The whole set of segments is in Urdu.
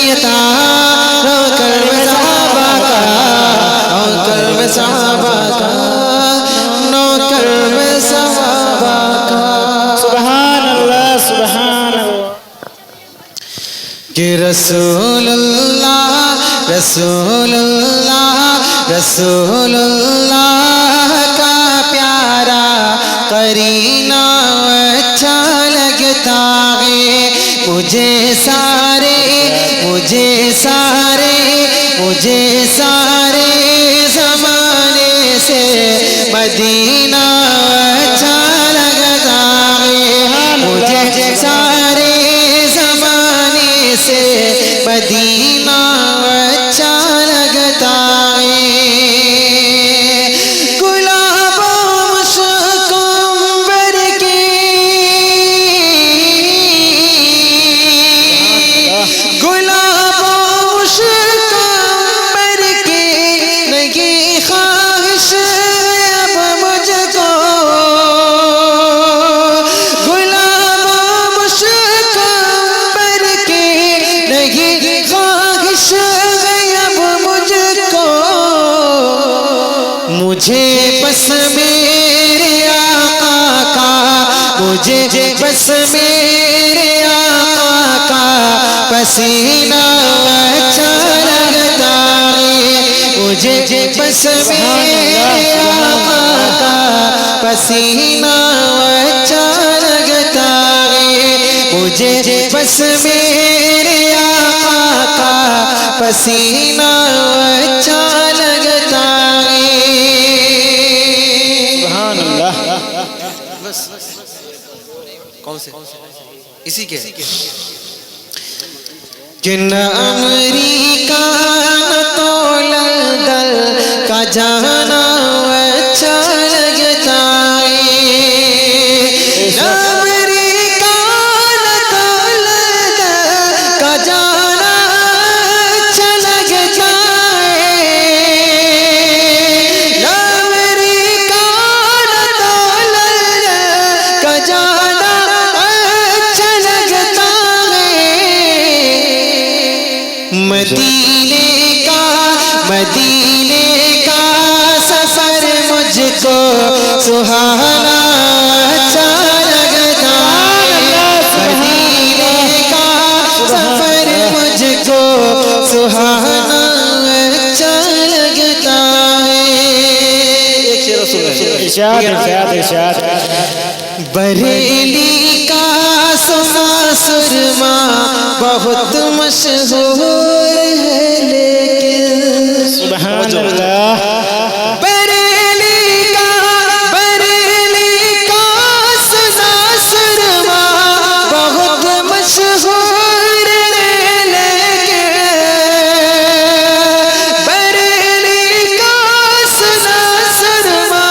لگتا نوکر میں صحابہ کا نوکر میں صحابہ کا نوکر میں صحابہ کا سبحان اللہ سبحان اللہ کہ رسول اللہ رسول اللہ رسول اللہ کا پیارا قرینہ اچھا لگتا ہے مجھے سارے زمانے سے مدینہ اچھا لگتا ہے مجھے سارے زمانے سے مدینہ اچھا لگتا ہے گلاب و مشک عنبر کی گلاب و مشک عنبر کی نہیں خواہش اب مجھ کو گلاب و مشک عنبر کی نہیں خواہش اب مجھ کو مجھے بس میرے آقا کا مجھے بس میرے آقا کا پسینہ اچھا لگتا ہے مجھے بس میرے آقا کا پسینہ اچھا لگتا ہے مجھے بس میرے آقا کا پسینہ اچھا لگتا ہے سبحان اللہ کون سے اسی کے کہ نہ امریکہ نہ تو لندن کا جانا اچھا لگتا ہے نہ امریکہ نہ تو لندن کا جانا اچھا لگتا ہے نہ امریکہ نہ تو لندن کا جانا اچھا لگتا ہے مدینے کا سفر مجھ کو سہانا اچھا لگتا ہے مدینے کا سفر مجھ کو سہانا اچھا لگتا ہے ارشاد بریلی کا سنا سرما بہت مشہور ہے لیکن سبحان اللہ بریلی کا سنا سرما بہت مشہور ہے لیکن بریلی کا سنا سرما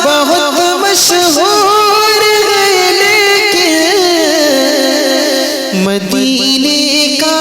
بہت مشہور ہے لیکن مدینے کا